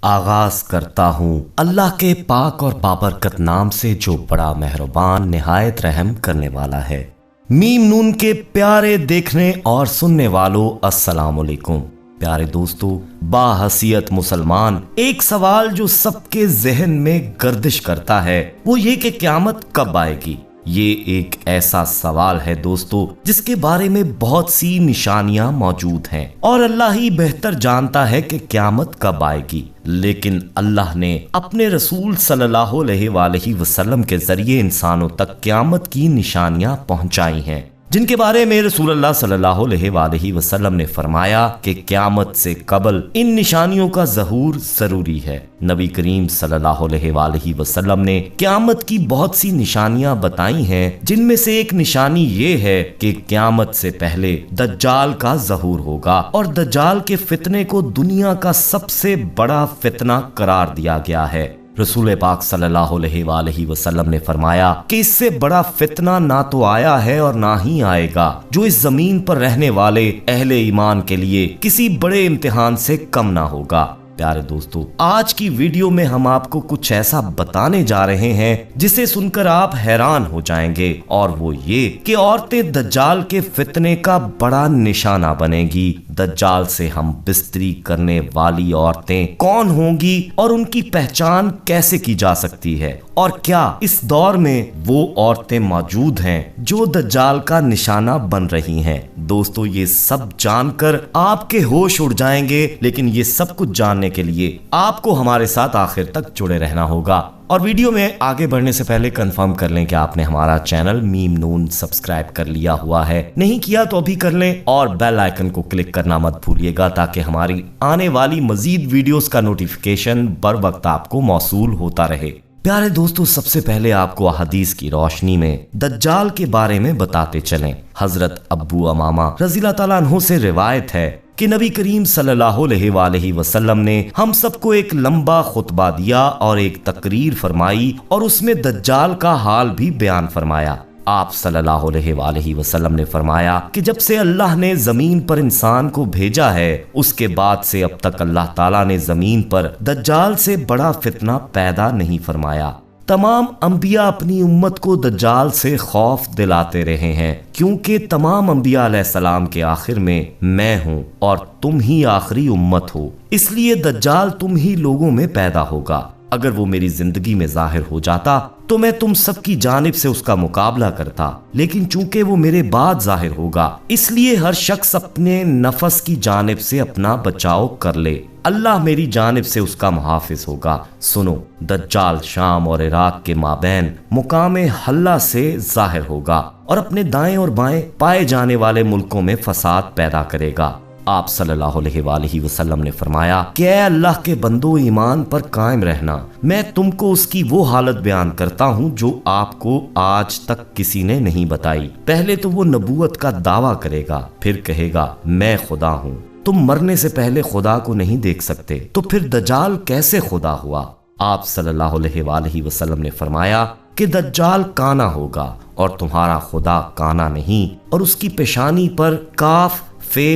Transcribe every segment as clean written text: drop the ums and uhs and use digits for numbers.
آغاز کرتا ہوں اللہ کے پاک اور بابرکت نام سے جو بڑا مہربان نہایت رحم کرنے والا ہے۔ میم نون کے پیارے دیکھنے اور سننے والوں السلام علیکم۔ پیارے دوستو، باحثیت مسلمان ایک سوال جو سب کے ذہن میں گردش کرتا ہے وہ یہ کہ قیامت کب آئے گی۔ یہ ایک ایسا سوال ہے دوستو جس کے بارے میں بہت سی نشانیاں موجود ہیں اور اللہ ہی بہتر جانتا ہے کہ قیامت کب آئے گی، لیکن اللہ نے اپنے رسول صلی اللہ علیہ وآلہ وسلم کے ذریعے انسانوں تک قیامت کی نشانیاں پہنچائی ہیں، جن کے بارے میں رسول اللہ صلی اللہ علیہ وآلہ وسلم نے فرمایا کہ قیامت سے قبل ان نشانیوں کا ظہور ضروری ہے۔ نبی کریم صلی اللہ علیہ وآلہ وسلم نے قیامت کی بہت سی نشانیاں بتائی ہیں، جن میں سے ایک نشانی یہ ہے کہ قیامت سے پہلے دجال کا ظہور ہوگا اور دجال کے فتنے کو دنیا کا سب سے بڑا فتنہ قرار دیا گیا ہے۔ رسول پاک صلی اللہ علیہ وآلہ وسلم نے فرمایا کہ اس سے بڑا فتنہ نہ تو آیا ہے اور نہ ہی آئے گا جو اس زمین پر رہنے والے اہل ایمان کے لیے کسی بڑے امتحان سے کم نہ ہوگا۔ پیارے دوستو، آج کی ویڈیو میں ہم آپ کو کچھ ایسا بتانے جا رہے ہیں جسے سن کر آپ حیران ہو جائیں گے، اور وہ یہ کہ عورتیں دجال کے فتنے کا بڑا نشانہ بنیں گی۔ دجال سے ہم بستری کرنے والی عورتیں کون ہوں گی اور ان کی پہچان کیسے کی جا سکتی ہے، اور کیا اس دور میں وہ عورتیں موجود ہیں جو دجال کا نشانہ بن رہی ہیں۔ دوستو، یہ سب جان کر آپ کے ہوش اڑ جائیں گے، لیکن یہ سب کچھ جاننے کے لیے آپ کو ہمارے ساتھ آخر تک جڑے رہنا ہوگا۔ اور ویڈیو میں آگے بڑھنے سے پہلے کنفرم کر لیں کہ آپ نے ہمارا چینل میم نون سبسکرائب کر لیا ہوا ہے، نہیں کیا تو ابھی کر لیں، اور بیل آئیکن کو کلک کرنا مت بھولیے گا تاکہ ہماری آنے والی مزید ویڈیوز کا نوٹیفیکیشن بر وقت آپ کو موصول ہوتا رہے۔ پیارے دوستو، سب سے پہلے آپ کو احادیث کی روشنی میں دجال کے بارے میں بتاتے چلیں۔ حضرت ابو امامہ رضی اللہ تعالیٰ عنہ سے روایت ہے کہ نبی کریم صلی اللہ علیہ وآلہ وسلم نے ہم سب کو ایک لمبا خطبہ دیا اور ایک تقریر فرمائی اور اس میں دجال کا حال بھی بیان فرمایا۔ آپ صلی اللہ علیہ وآلہ وسلم نے فرمایا کہ جب سے اللہ نے زمین پر انسان کو بھیجا ہے اس کے بعد سے اب تک اللہ تعالیٰ نے زمین پر دجال سے بڑا فتنہ پیدا نہیں فرمایا۔ تمام انبیاء اپنی امت کو دجال سے خوف دلاتے رہے ہیں، کیونکہ تمام انبیاء علیہ السلام کے آخر میں ہوں اور تم ہی آخری امت ہو، اس لیے دجال تم ہی لوگوں میں پیدا ہوگا۔ اگر وہ میری زندگی میں ظاہر ہو جاتا تو میں تم سب کی جانب سے اس کا مقابلہ کرتا، لیکن چونکہ وہ میرے بعد ظاہر ہوگا اس لیے ہر شخص اپنے نفس کی جانب سے اپنا بچاؤ کر لے، اللہ میری جانب سے اس کا محافظ ہوگا۔ سنو، دجال شام اور عراق کے مابین مقام حلہ سے ظاہر ہوگا اور اپنے دائیں اور بائیں پائے جانے والے ملکوں میں فساد پیدا کرے گا۔ آپ صلی اللہ علیہ وآلہ وسلم نے فرمایا کہ اے اللہ کے بندو، ایمان پر قائم رہنا، میں تم کو اس کی وہ حالت بیان کرتا ہوں جو آپ کو آج تک کسی نے نہیں بتائی۔ پہلے تو وہ نبوت کا دعویٰ کرے گا، پھر کہے گا میں خدا ہوں۔ تم مرنے سے پہلے خدا کو نہیں دیکھ سکتے، تو پھر دجال کیسے خدا ہوا؟ آپ صلی اللہ علیہ وآلہ وسلم نے فرمایا کہ دجال کانا ہوگا اور تمہارا خدا کانا نہیں، اور اس کی پیشانی پر کاف فے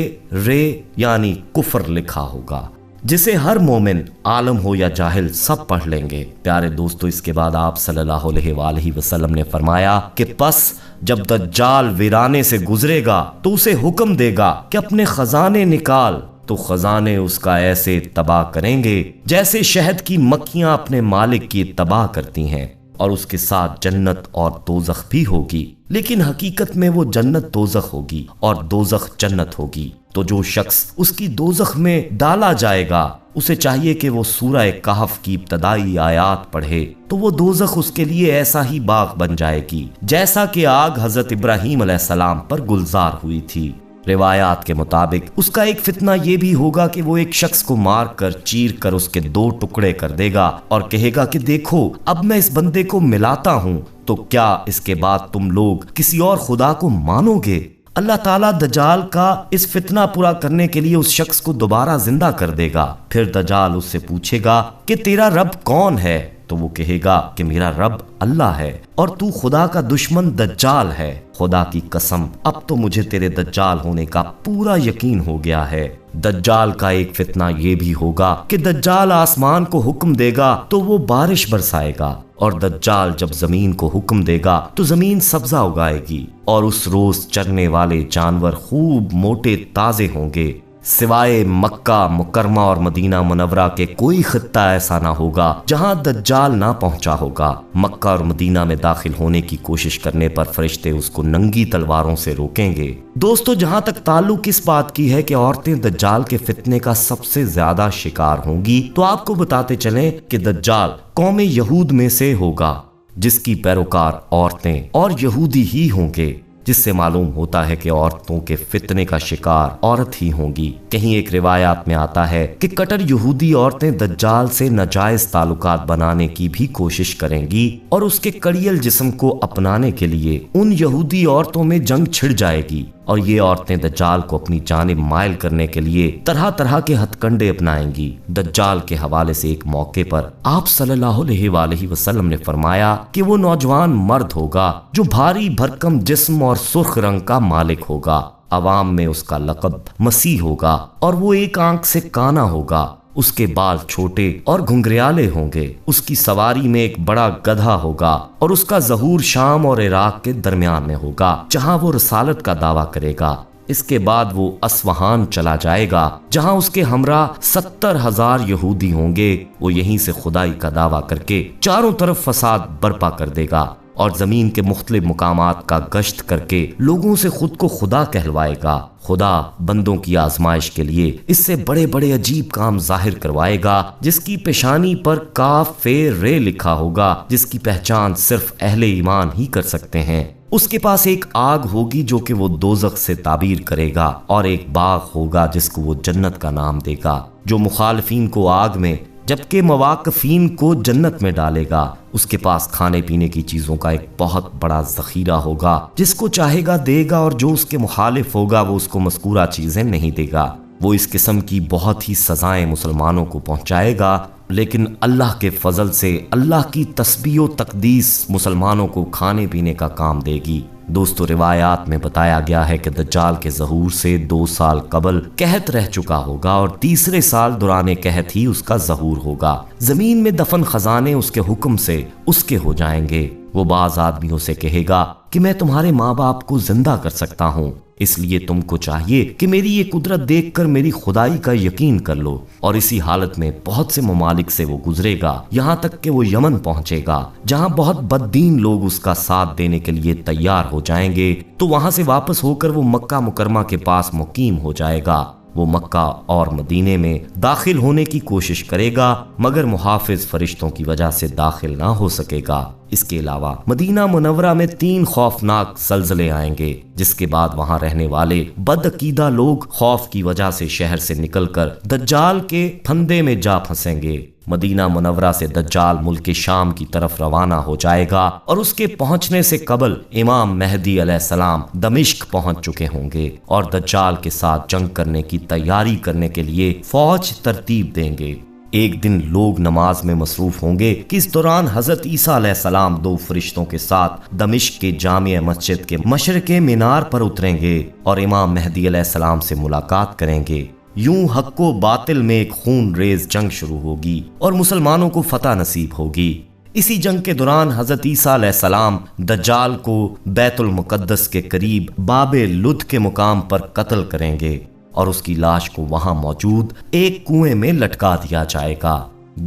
رے یعنی کفر لکھا ہوگا، جسے ہر مومن عالم ہو یا جاہل سب پڑھ لیں گے۔ پیارے دوستو، اس کے بعد آپ صلی اللہ علیہ وآلہ وسلم نے فرمایا کہ پس جب دجال ویرانے سے گزرے گا تو اسے حکم دے گا کہ اپنے خزانے نکال، تو خزانے اس کا ایسے تباہ کریں گے جیسے شہد کی مکھیاں اپنے مالک کی تباہ کرتی ہیں، اور اس کے ساتھ جنت اور دوزخ بھی ہوگی، لیکن حقیقت میں وہ جنت دوزخ ہوگی اور دوزخ جنت ہوگی۔ تو جو شخص اس کی دوزخ میں ڈالا جائے گا اسے چاہیے کہ وہ سورہ کہف کی ابتدائی آیات پڑھے، تو وہ دوزخ اس کے لیے ایسا ہی باغ بن جائے گی جیسا کہ آگ حضرت ابراہیم علیہ السلام پر گلزار ہوئی تھی۔ روایات کے مطابق اس کا ایک فتنہ یہ بھی ہوگا کہ وہ ایک شخص کو مار کر چیر کر اس کے 2 ٹکڑے کر دے گا اور کہے گا کہ دیکھو اب میں اس بندے کو ملاتا ہوں، تو کیا اس کے بعد تم لوگ کسی اور خدا کو مانو گے؟ اللہ تعالیٰ دجال کا اس فتنہ پورا کرنے کے لیے اس شخص کو دوبارہ زندہ کر دے گا۔ پھر دجال اس سے پوچھے گا کہ تیرا رب کون ہے؟ تو وہ کہے گا کہ میرا رب اللہ ہے اور تو خدا کا دشمن دجال ہے۔ خدا کی قسم اب تو مجھے تیرے دجال ہونے کا پورا یقین ہو گیا ہے۔ دجال کا ایک فتنہ یہ بھی ہوگا کہ دجال آسمان کو حکم دے گا تو وہ بارش برسائے گا، اور دجال جب زمین کو حکم دے گا تو زمین سبزہ اگائے گی، اور اس روز چرنے والے جانور خوب موٹے تازے ہوں گے۔ سوائے مکہ مکرمہ اور مدینہ منورہ کے کوئی خطہ ایسا نہ ہوگا جہاں دجال نہ پہنچا ہوگا۔ مکہ اور مدینہ میں داخل ہونے کی کوشش کرنے پر فرشتے اس کو ننگی تلواروں سے روکیں گے۔ دوستو، جہاں تک تعلق اس بات کی ہے کہ عورتیں دجال کے فتنے کا سب سے زیادہ شکار ہوں گی، تو آپ کو بتاتے چلیں کہ دجال قوم یہود میں سے ہوگا جس کی پیروکار عورتیں اور یہودی ہی ہوں گے، جس سے معلوم ہوتا ہے کہ عورتوں کے فتنے کا شکار عورت ہی ہوں گی۔ کہیں ایک روایات میں آتا ہے کہ کٹر یہودی عورتیں دجال سے ناجائز تعلقات بنانے کی بھی کوشش کریں گی، اور اس کے کڑیل جسم کو اپنانے کے لیے ان یہودی عورتوں میں جنگ چھڑ جائے گی، اور یہ عورتیں دجال کو اپنی جانب مائل کرنے کے لیے طرح طرح کے ہتھ کنڈے اپنائیں گی۔ دجال کے حوالے سے ایک موقع پر آپ صلی اللہ علیہ وآلہ وسلم نے فرمایا کہ وہ نوجوان مرد ہوگا جو بھاری بھرکم جسم اور سرخ رنگ کا مالک ہوگا۔ عوام میں اس کا لقب مسیح ہوگا، اور وہ ایک آنکھ سے کانا ہوگا۔ اس کے بال چھوٹے اور گھنگریالے ہوں گے۔ اس کی سواری میں ایک بڑا گدھا ہوگا، اور اس کا ظہور شام اور عراق کے درمیان میں ہوگا جہاں وہ رسالت کا دعویٰ کرے گا۔ اس کے بعد وہ اصفہان چلا جائے گا جہاں اس کے ہمراہ 70,000 یہودی ہوں گے۔ وہ یہیں سے خدائی کا دعویٰ کر کے چاروں طرف فساد برپا کر دے گا، اور زمین کے مختلف مقامات کا گشت کر کے لوگوں سے خود کو خدا کہلوائے گا۔ خدا بندوں کی آزمائش کے لیے اس سے بڑے بڑے عجیب کام ظاہر کروائے گا، جس کی پیشانی پر کاف فے رے لکھا ہوگا، جس کی پہچان صرف اہل ایمان ہی کر سکتے ہیں۔ اس کے پاس ایک آگ ہوگی جو کہ وہ دوزخ سے تعبیر کرے گا، اور ایک باغ ہوگا جس کو وہ جنت کا نام دے گا، جو مخالفین کو آگ میں جبکہ مواقفین کو جنت میں ڈالے گا۔ اس کے پاس کھانے پینے کی چیزوں کا ایک بہت بڑا ذخیرہ ہوگا، جس کو چاہے گا دے گا، اور جو اس کے مخالف ہوگا وہ اس کو مذکورہ چیزیں نہیں دے گا۔ وہ اس قسم کی بہت ہی سزائیں مسلمانوں کو پہنچائے گا، لیکن اللہ کے فضل سے اللہ کی تسبیح و تقدیس مسلمانوں کو کھانے پینے کا کام دے گی۔ دوستو، روایات میں بتایا گیا ہے کہ دجال کے ظہور سے 2 سال قبل قحط رہ چکا ہوگا، اور تیسرے سال دوران قحط ہی اس کا ظہور ہوگا۔ زمین میں دفن خزانے اس کے حکم سے اس کے ہو جائیں گے۔ وہ بعض آدمیوں سے کہے گا کہ میں تمہارے ماں باپ کو زندہ کر سکتا ہوں، اس لیے تم کو چاہیے کہ میری یہ قدرت دیکھ کر میری خدائی کا یقین کر لو۔ اور اسی حالت میں بہت سے ممالک سے وہ گزرے گا، یہاں تک کہ وہ یمن پہنچے گا، جہاں بہت بددین لوگ اس کا ساتھ دینے کے لیے تیار ہو جائیں گے۔ تو وہاں سے واپس ہو کر وہ مکہ مکرمہ کے پاس مقیم ہو جائے گا۔ وہ مکہ اور مدینے میں داخل ہونے کی کوشش کرے گا، مگر محافظ فرشتوں کی وجہ سے داخل نہ ہو سکے گا۔ اس کے علاوہ مدینہ منورہ میں 3 خوفناک زلزلے آئیں گے، جس کے بعد وہاں رہنے والے بدعقیدہ لوگ خوف کی وجہ سے شہر سے نکل کر دجال کے پھندے میں جا پھنسیں گے۔ مدینہ منورہ سے دجال ملک شام کی طرف روانہ ہو جائے گا، اور اس کے پہنچنے سے قبل امام مہدی علیہ السلام دمشق پہنچ چکے ہوں گے، اور دجال کے ساتھ جنگ کرنے کی تیاری کرنے کے لیے فوج ترتیب دیں گے۔ ایک دن لوگ نماز میں مصروف ہوں گے کہ اس دوران حضرت عیسیٰ علیہ السلام 2 فرشتوں کے ساتھ دمشق کے جامع مسجد کے مشرق مینار پر اتریں گے، اور امام مہدی علیہ السلام سے ملاقات کریں گے۔ یوں حق و باطل میں ایک خون ریز جنگ شروع ہوگی، اور مسلمانوں کو فتح نصیب ہوگی۔ اسی جنگ کے دوران حضرت عیسیٰ علیہ السلام دجال کو بیت المقدس کے قریب باب لد کے مقام پر قتل کریں گے، اور اس کی لاش کو وہاں موجود ایک کنویں میں لٹکا دیا جائے گا۔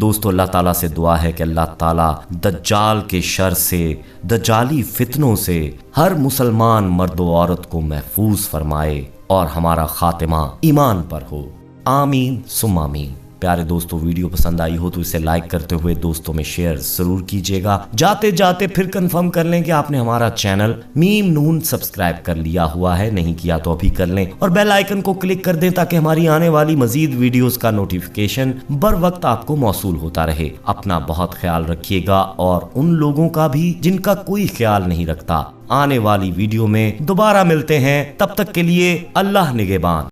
دوستو، اللہ تعالیٰ سے دعا ہے کہ اللہ تعالیٰ دجال کے شر سے، دجالی فتنوں سے ہر مسلمان مرد و عورت کو محفوظ فرمائے، اور ہمارا خاتمہ ایمان پر ہو۔ آمین ثم آمین۔ پیارے دوستو، ویڈیو پسند آئی ہو تو اسے لائک کرتے ہوئے دوستوں میں شیئر ضرور کیجیے گا۔ جاتے جاتے پھر کنفرم کر لیں کہ آپ نے ہمارا چینل میم نون سبسکرائب کر لیا ہوا ہے، نہیں کیا تو ابھی کر لیں، اور بیل آئیکن کو کلک کر دیں تاکہ ہماری آنے والی مزید ویڈیوز کا نوٹیفیکیشن بر وقت آپ کو موصول ہوتا رہے۔ اپنا بہت خیال رکھیے گا، اور ان لوگوں کا بھی جن کا کوئی خیال نہیں رکھتا۔ آنے والی ویڈیو میں دوبارہ ملتے ہیں، تب تک کے لیے اللہ نگہبان۔